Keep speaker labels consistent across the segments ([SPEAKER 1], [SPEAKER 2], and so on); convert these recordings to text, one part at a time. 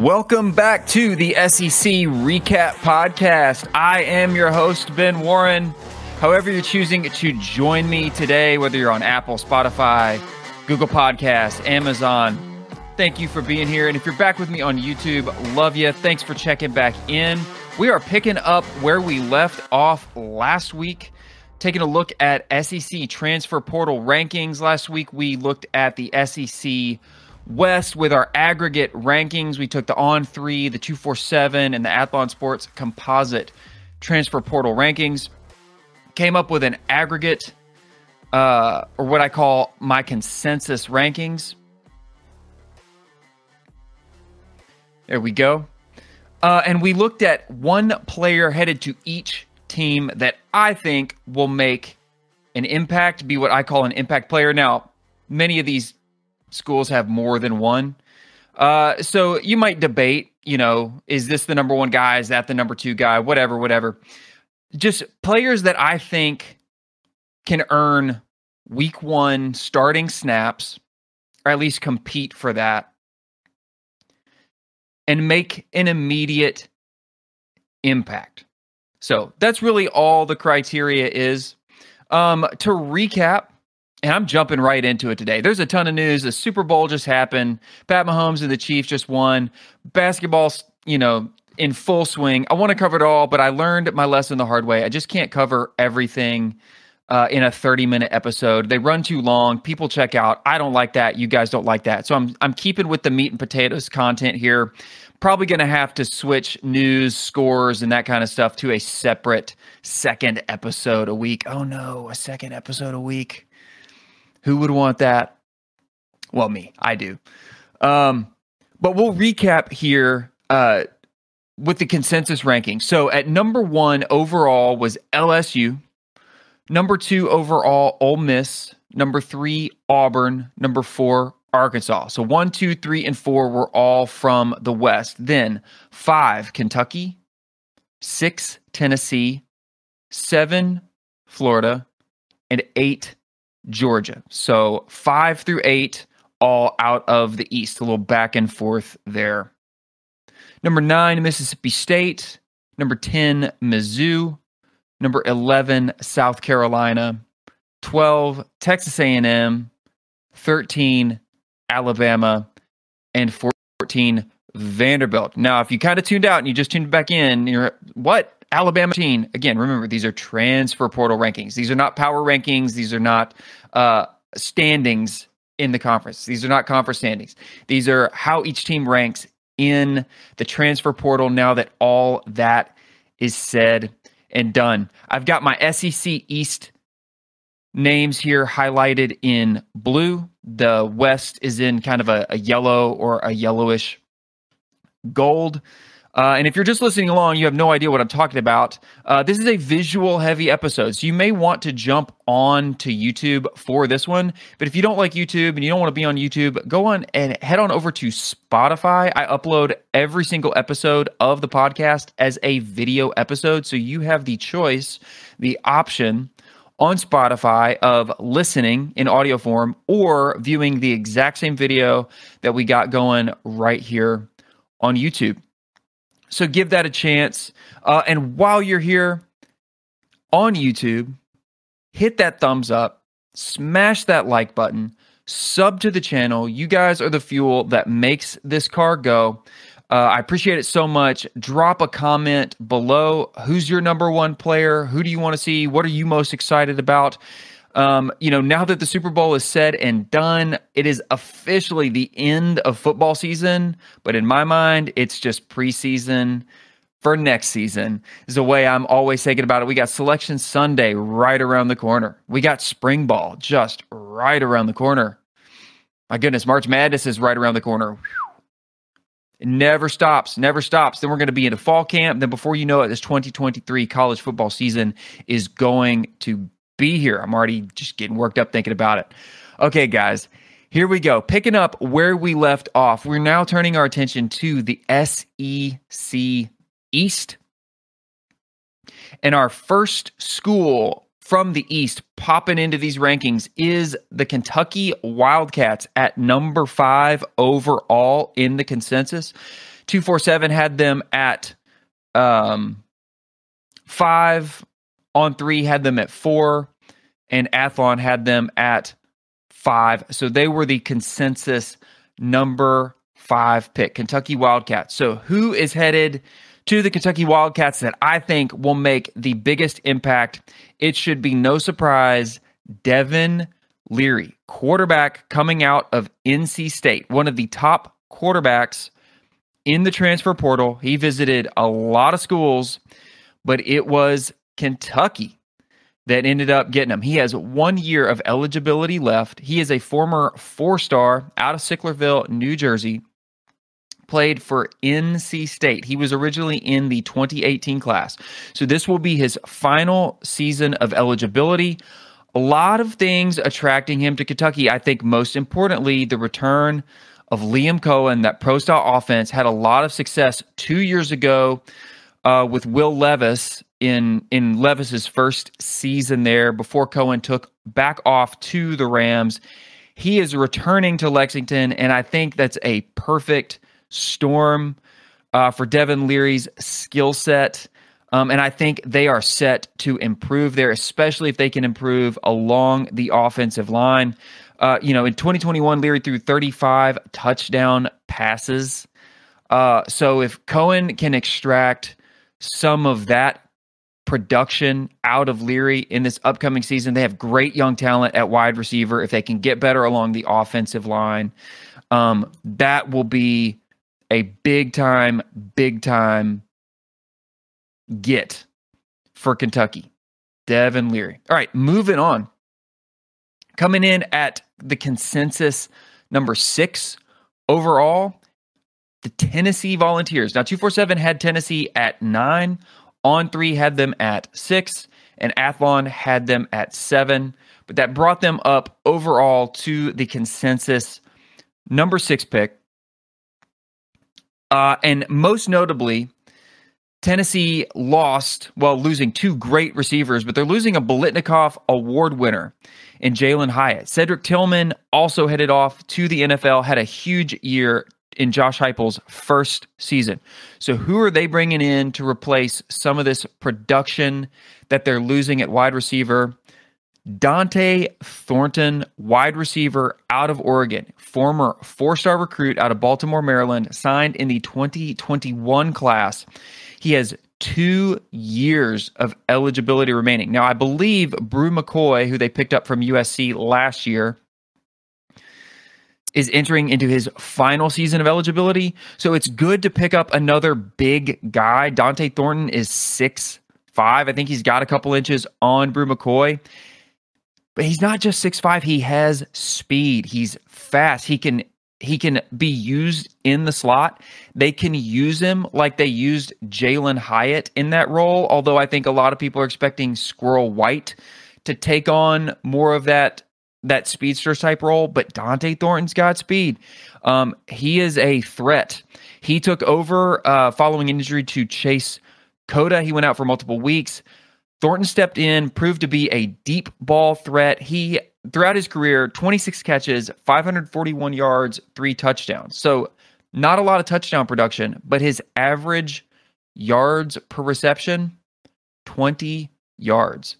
[SPEAKER 1] Welcome back to the SEC Recap Podcast. I am your host, Ben Warren. However you're choosing to join me today, whether you're on Apple, Spotify, Google Podcasts, Amazon, thank you for being here. And if you're back with me on YouTube, love you. Thanks for checking back in. We are picking up where we left off last week, taking a look at SEC transfer portal rankings. Last week, we looked at the SEC West with our aggregate rankings. We took the On3, the 247, and the Athlon Sports composite transfer portal rankings. Came up with an aggregate, or what I call my consensus rankings. There we go. And we looked at one player headed to each team that I think will make an impact, be what I call an impact player. Now, many of these schools have more than one. So you might debate, is this the number one guy? Is that the number two guy? Whatever. Just players that I think can earn week one starting snaps, or at least compete for that, and make an immediate impact. So that's really all the criteria is. To recap, and I'm jumping right into it today. There's a ton of news. The Super Bowl just happened. Pat Mahomes and the Chiefs just won. Basketball's, in full swing. I want to cover it all, but I learned my lesson the hard way. I just can't cover everything in a 30-minute episode. They run too long. People check out. I don't like that. You guys don't like that. So I'm keeping with the meat and potatoes content here. Probably going to have to switch news, scores, and that kind of stuff to a separate second episode a week. Oh no, a second episode a week. Who would want that? Well, me. I do. But we'll recap here with the consensus ranking. So at number one overall was LSU. Number two overall, Ole Miss. Number three, Auburn. Number four, Arkansas. So 1, 2, 3, and 4 were all from the West. Then 5, Kentucky. 6, Tennessee. 7, Florida. And 8, Georgia. So 5 through 8, all out of the East. A little back and forth there. Number 9, Mississippi State. Number 10, Mizzou. Number 11, South Carolina. 12, Texas A&M. 13, Alabama. And 14, Vanderbilt. Now, if you kind of tuned out and you just tuned back in, you're, what? Alabama team. Again, remember, these are transfer portal rankings. These are not power rankings. These are not standings in the conference. These are not conference standings. These are how each team ranks in the transfer portal now that all that is said and done. I've got my SEC East names here highlighted in blue. The West is in kind of a yellow or a yellowish gold. And if you're just listening along, you have no idea what I'm talking about. This is a visual-heavy episode, so you may want to jump on to YouTube for this one. But if you don't like YouTube and you don't want to be on YouTube, go on and head on over to Spotify. I upload every single episode of the podcast as a video episode, so you have the choice, the option on Spotify of listening in audio form or viewing the exact same video that we got going right here on YouTube. So give that a chance. And while you're here on YouTube, hit that thumbs up, smash that like button, sub to the channel. You guys are the fuel that makes this car go. I appreciate it so much. Drop a comment below. Who's your number one player? Who do you want to see? What are you most excited about? Now that the Super Bowl is said and done, it is officially the end of football season. But in my mind, it's just preseason for next season is the way I'm always thinking about it. We got Selection Sunday right around the corner. We got spring ball just right around the corner. My goodness, March Madness is right around the corner. It never stops. Then we're going to be into fall camp. Then before you know it, this 2023 college football season is going to be here. I'm already just getting worked up thinking about it. Okay, guys, here we go. Picking up where we left off. We're now turning our attention to the SEC East. And our first school from the East popping into these rankings is the Kentucky Wildcats at number 5 overall in the consensus. 247 had them at 5. On 3 had them at 4. And Athlon had them at 5. So they were the consensus number 5 pick, Kentucky Wildcats. So who is headed to the Kentucky Wildcats that I think will make the biggest impact? It should be no surprise, Devin Leary, quarterback coming out of NC State, one of the top quarterbacks in the transfer portal. He visited a lot of schools, but it was Kentucky that ended up getting him. He has 1 year of eligibility left. He is a former 4-star out of Sicklerville, New Jersey, played for NC State. He was originally in the 2018 class. So this will be his final season of eligibility. A lot of things attracting him to Kentucky. I think most importantly, the return of Liam Cohen. That pro-style offense had a lot of success 2 years ago with Will Levis in Levis's first season there before Cohen took back off to the Rams. He is returning to Lexington, and I think that's a perfect storm for Devin Leary's skill set. And I think they are set to improve there, especially if they can improve along the offensive line. In 2021, Leary threw 35 touchdown passes. So if Cohen can extract some of that production out of Leary in this upcoming season, they have great young talent at wide receiver. If they can get better along the offensive line, that will be a big time get for Kentucky. Devin Leary. All right, moving on. Coming in at the consensus number 6 overall, the Tennessee Volunteers. Now, 247 had Tennessee at 9. On 3 had them at 6. And Athlon had them at 7. But that brought them up overall to the consensus number 6 pick. And most notably, Tennessee lost, losing 2 great receivers, but they're losing a Biletnikoff Award winner in Jalen Hyatt. Cedric Tillman also headed off to the NFL, had a huge year in Josh Heupel's first season. So who are they bringing in to replace some of this production that they're losing at wide receiver? Dante Thornton, wide receiver out of Oregon, former 4-star recruit out of Baltimore, Maryland, signed in the 2021 class. He has 2 years of eligibility remaining. Now, I believe Brew McCoy, who they picked up from USC last year, is entering into his final season of eligibility. So it's good to pick up another big guy. Dante Thornton is 6'5". I think he's got a couple inches on Brew McCoy. But he's not just 6'5". He has speed. He's fast. He can be used in the slot. They can use him like they used Jalen Hyatt in that role, although I think a lot of people are expecting Squirrel White to take on more of that speedster type role, but Dante Thornton's got speed. He is a threat. He took over following injury to Chase Cota. He went out for multiple weeks. Thornton stepped in, proved to be a deep ball threat. He, throughout his career, 26 catches, 541 yards, 3 touchdowns. So not a lot of touchdown production, but his average yards per reception, 20 yards.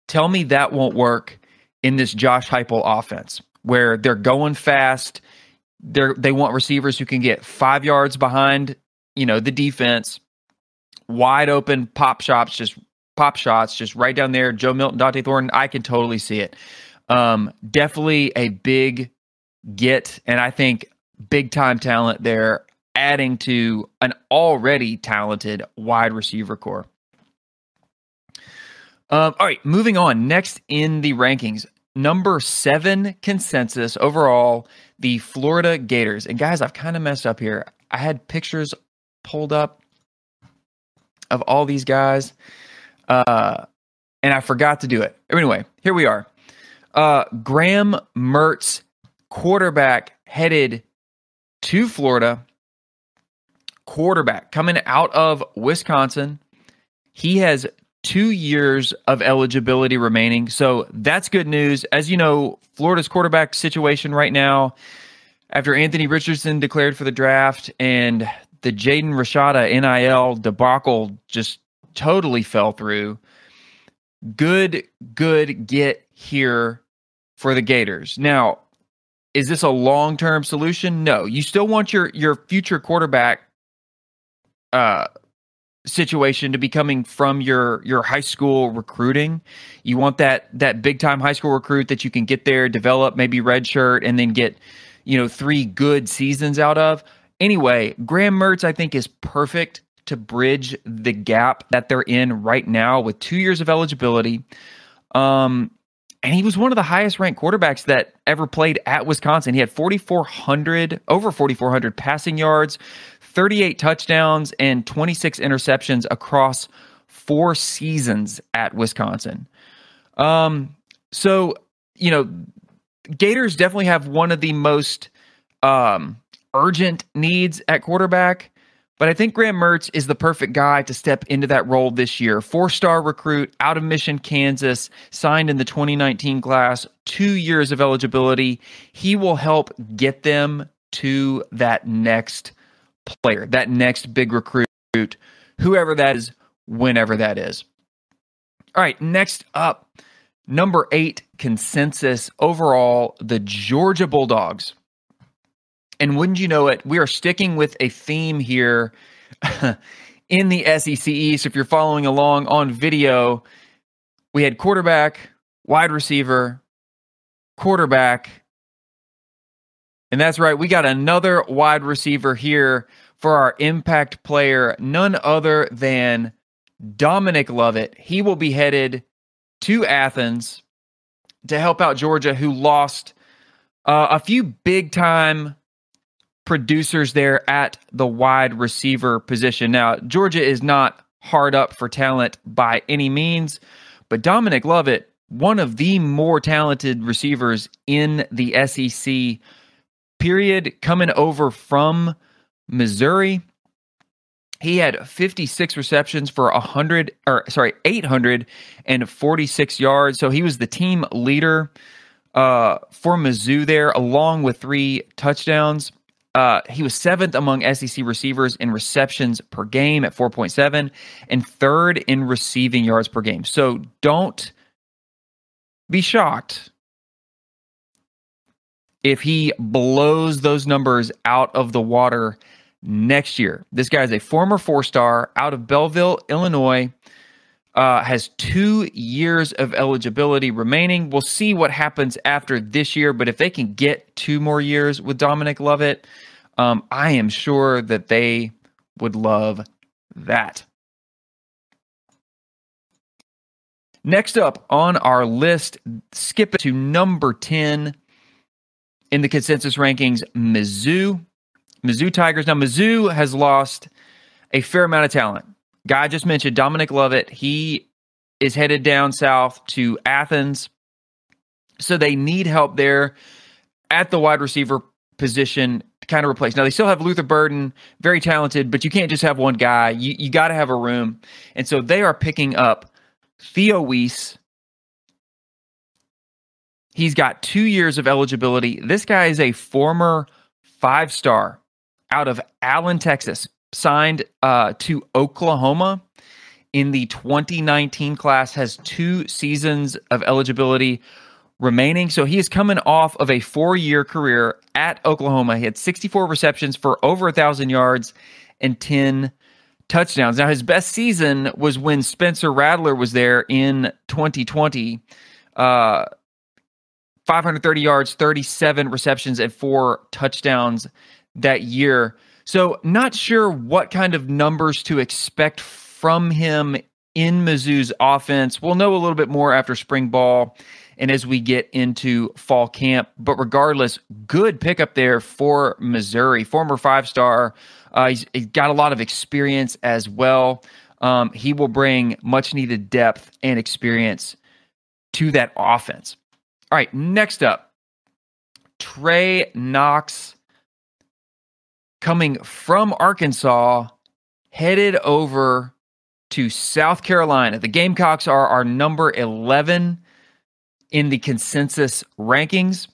[SPEAKER 1] Tell me that won't work in this Josh Heupel offense where they're going fast. They want receivers who can get 5 yards behind, the defense, wide open pop shots, just right down there. Joe Milton, Dante Thornton, I can totally see it. Definitely a big get, and I think big time talent there, adding to an already talented wide receiver core. All right, moving on. Next in the rankings, number 7 consensus overall, the Florida Gators. And guys, I've kind of messed up here. I had pictures pulled up of all these guys, and I forgot to do it. Anyway, here we are. Graham Mertz, quarterback, headed to Florida. Quarterback coming out of Wisconsin. He has 2 years of eligibility remaining. So that's good news. As you know, Florida's quarterback situation right now, After Anthony Richardson declared for the draft and the Jaden Rashada NIL debacle just totally fell through, good get here for the Gators. Now, is this a long-term solution? No. You still want your future quarterback situation to be coming from your high school recruiting. You want that big-time high school recruit that you can get there, develop, maybe redshirt, and then get 3 good seasons out of. Anyway, Graham Mertz, I think, is perfect to bridge the gap that they're in right now with 2 years of eligibility. And he was one of the highest ranked quarterbacks that ever played at Wisconsin. He had over 4,400 passing yards, 38 touchdowns, and 26 interceptions across 4 seasons at Wisconsin. So, Gators definitely have one of the most urgent needs at quarterback. But I think Graham Mertz is the perfect guy to step into that role this year. 4-star recruit out of Mission, Kansas, signed in the 2019 class, 2 years of eligibility. He will help get them to that next player, that next big recruit, whoever that is, whenever that is. All right, next up, number 8 consensus overall, the Georgia Bulldogs. And wouldn't you know it, we are sticking with a theme here in the SEC East. If you're following along on video, we had quarterback, wide receiver, quarterback. And that's right, we got another wide receiver here for our impact player, none other than Dominic Lovett. He will be headed to Athens to help out Georgia, who lost a few big-time producers there at the wide receiver position. Now, Georgia is not hard up for talent by any means, but Dominic Lovett, one of the more talented receivers in the SEC, period, coming over from Missouri. He had 56 receptions for 846 yards. So he was the team leader for Mizzou there, along with 3 touchdowns. He was 7th among SEC receivers in receptions per game at 4.7 and 3rd in receiving yards per game. So don't be shocked if he blows those numbers out of the water next year. This guy is a former 4-star out of Belleville, Illinois, has 2 years of eligibility remaining. We'll see what happens after this year, but if they can get 2 more years with Dominic Lovett, I am sure that they would love that. Next up on our list, skip it to number 10 in the consensus rankings, Mizzou Tigers. Now, Mizzou has lost a fair amount of talent. Guy I just mentioned, Dominic Lovett, he is headed down south to Athens. So they need help there at the wide receiver position to kind of replace. Now, they still have Luther Burden, very talented, but you can't just have one guy. You got to have a room. And so they are picking up Theo Weiss. He's got 2 years of eligibility. This guy is a former 5-star out of Allen, Texas, signed to Oklahoma in the 2019 class, has 2 seasons of eligibility remaining. So he is coming off of a 4-year career at Oklahoma. He had 64 receptions for over 1,000 yards and 10 touchdowns. Now, his best season was when Spencer Rattler was there in 2020. 530 yards, 37 receptions, and 4 touchdowns that year. So not sure what kind of numbers to expect from him in Mizzou's offense. We'll know a little bit more after spring ball and as we get into fall camp. But regardless, good pickup there for Missouri. Former 5-star. He's got a lot of experience as well. He will bring much needed depth and experience to that offense. All right, next up, Trey Knox, coming from Arkansas, headed over to South Carolina. The Gamecocks are our number 11 in the consensus rankings.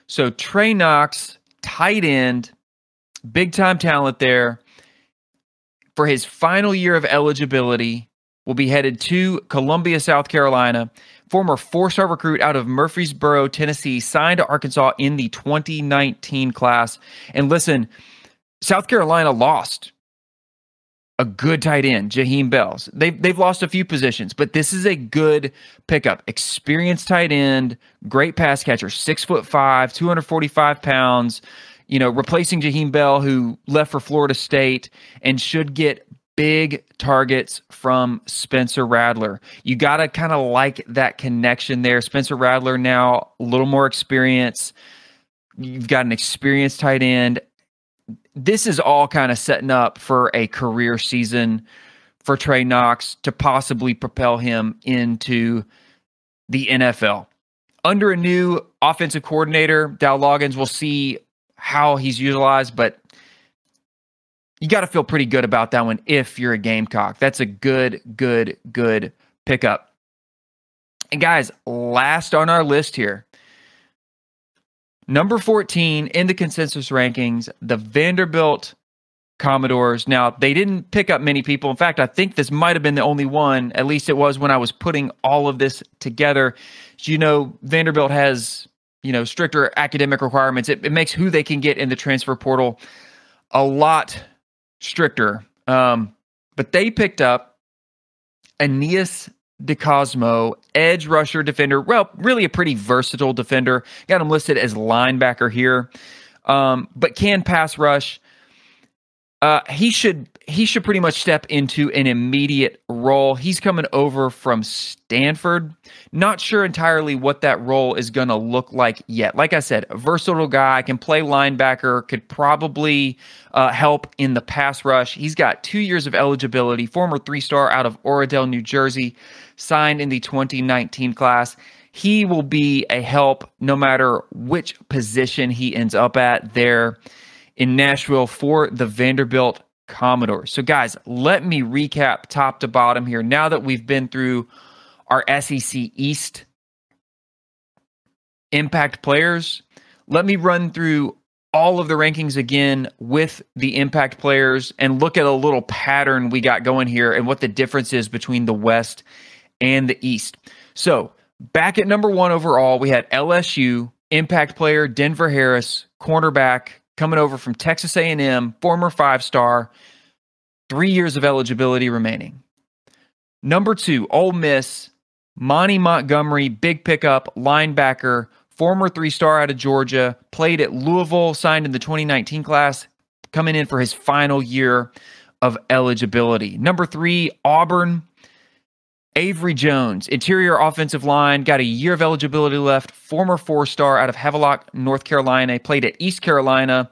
[SPEAKER 1] So Trey Knox tight end, big-time talent there. For his final year of eligibility, will be headed to Columbia, South Carolina. Former four-star recruit out of Murfreesboro, Tennessee, signed to Arkansas in the 2019 class. And listen, South Carolina lost a good tight end, Jaheim Bells. They've lost a few positions, but this is a good pickup. Experienced tight end, great pass catcher, 6'5", 245 pounds. Replacing Jaheim Bell, who left for Florida State, and should get big targets from Spencer Rattler. You got to kind of like that connection there. Spencer Rattler now a little more experience. You've got an experienced tight end. This is all kind of setting up for a career season for Trey Knox to possibly propel him into the NFL. Under a new offensive coordinator, Dow Loggins, will see how he's utilized, but you got to feel pretty good about that one if you're a Gamecock. That's a good pickup. And guys, last on our list here, number 14 in the consensus rankings, the Vanderbilt Commodores. Now, they didn't pick up many people. In fact, I think this might have been the only one, at least it was when I was putting all of this together. Vanderbilt has stricter academic requirements. It makes who they can get in the transfer portal a lot stricter. But they picked up Aeneas DeCosmo, edge rusher defender. Well, really a pretty versatile defender. Got him listed as linebacker here, but can pass rush. He should pretty much step into an immediate role. He's coming over from Stanford. Not sure entirely what that role is going to look like yet. Like I said, a versatile guy, can play linebacker, could probably help in the pass rush. He's got 2 years of eligibility, former 3-star out of Oradell, New Jersey, signed in the 2019 class. He will be a help no matter which position he ends up at there in Nashville for the Vanderbilt Commodores. So guys, let me recap top to bottom here. Now that we've been through our SEC East impact players, let me run through all of the rankings again with the impact players and look at a little pattern we got going here and what the difference is between the West and the East. So back at number 1 overall, we had LSU, impact player Denver Harris, cornerback, coming over from Texas A&M, former 5-star, 3 years of eligibility remaining. Number 2, Ole Miss, Monty Montgomery, big pickup, linebacker, former 3-star out of Georgia, played at Louisville, signed in the 2019 class, coming in for his final year of eligibility. Number 3, Auburn, Avery Jones, interior offensive line, got a year of eligibility left, former 4-star out of Havelock, North Carolina, played at East Carolina.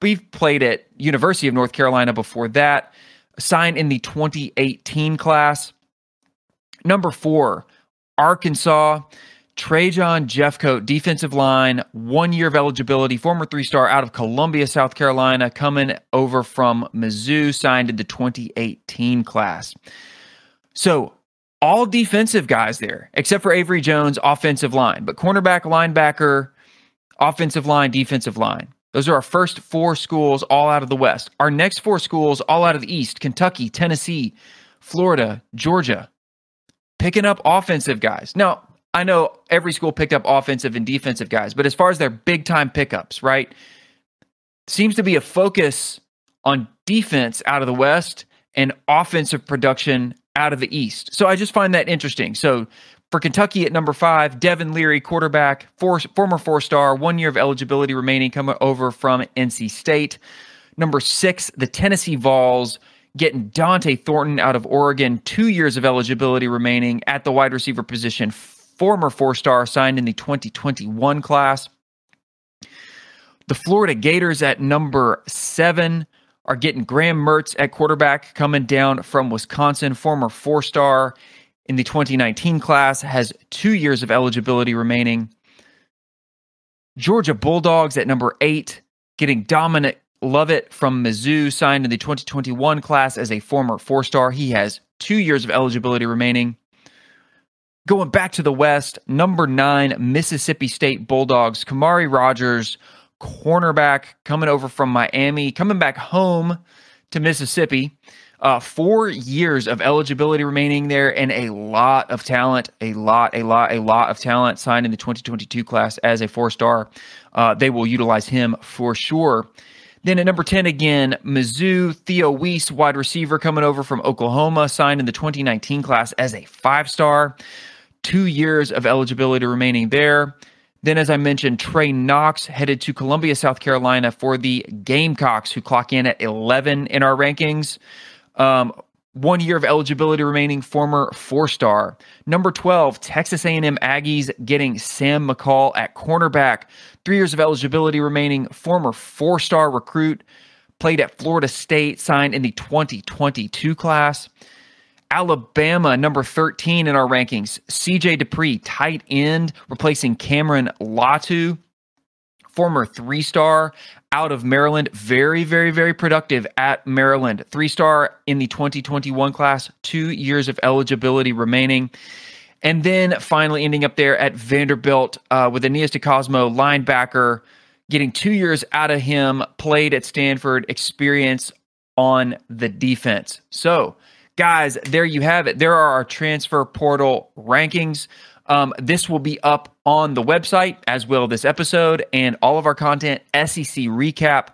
[SPEAKER 1] We've played at University of North Carolina before that, signed in the 2018 class. Number 4, Arkansas, Trajan Jeffcoat, defensive line, 1 year of eligibility, former 3-star out of Columbia, South Carolina, coming over from Mizzou, signed in the 2018 class. So all defensive guys there, except for Avery Jones, offensive line. But cornerback, linebacker, offensive line, defensive line. Those are our first 4 schools all out of the West. Our next 4 schools all out of the East, Kentucky, Tennessee, Florida, Georgia, picking up offensive guys. Now, I know every school picked up offensive and defensive guys, but as far as their big-time pickups, right, seems to be a focus on defense out of the West and offensive production out of the East. So I just find that interesting. So for Kentucky at number 5, Devin Leary, quarterback, former 4-star, 1 year of eligibility remaining, coming over from NC State. Number 6, the Tennessee Vols, getting Dante Thornton out of Oregon, 2 years of eligibility remaining at the wide receiver position, former 4-star, signed in the 2021 class. The Florida Gators at number 7 are getting Graham Mertz at quarterback, coming down from Wisconsin, former 4-star in the 2019 class, has 2 years of eligibility remaining. Georgia Bulldogs at number 8, getting Dominic Lovett from Mizzou, signed in the 2021 class as a former 4-star. He has 2 years of eligibility remaining. Going back to the West, number 9, Mississippi State Bulldogs, Kamari Rogers, cornerback coming over from Miami, coming back home to Mississippi. 4 years of eligibility remaining there, and a lot of talent, a lot of talent signed in the 2022 class as a 4-star. They will utilize him for sure. Then at number 10 again, Mizzou, Theo Weiss, wide receiver coming over from Oklahoma, signed in the 2019 class as a 5-star. 2 years of eligibility remaining there. Then, as I mentioned, Trey Knox headed to Columbia, South Carolina for the Gamecocks, who clock in at 11 in our rankings. 1 year of eligibility remaining, former 4-star. Number 12, Texas A&M Aggies getting Sam McCall at cornerback. 3 years of eligibility remaining, former 4-star recruit. Played at Florida State, signed in the 2022 class. Alabama, number 13 in our rankings. CJ Dupree, tight end, replacing Cameron Latu. Former 3-star out of Maryland. Very productive at Maryland. 3-star in the 2021 class. 2 years of eligibility remaining. And then finally ending up there at Vanderbilt with Aeneas DeCosmo, linebacker, getting 2 years out of him. Played at Stanford, experience on the defense. So, guys, there you have it. There are our transfer portal rankings. This will be up on the website, as will this episode, and all of our content, secrecap.com.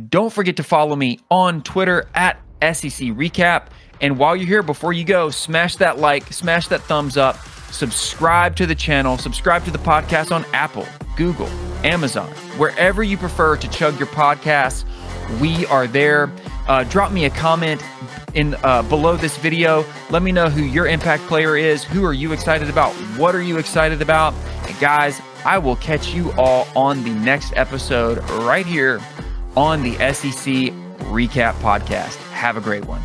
[SPEAKER 1] Don't forget to follow me on Twitter at secrecap. And while you're here, before you go, smash that like, smash that thumbs up, subscribe to the channel, subscribe to the podcast on Apple, Google, Amazon, wherever you prefer to chug your podcasts. We are there. Drop me a comment in below this video. Let me know who your impact player is. Who are you excited about? What are you excited about? And guys, I will catch you all on the next episode right here on the SEC Recap Podcast. Have a great one.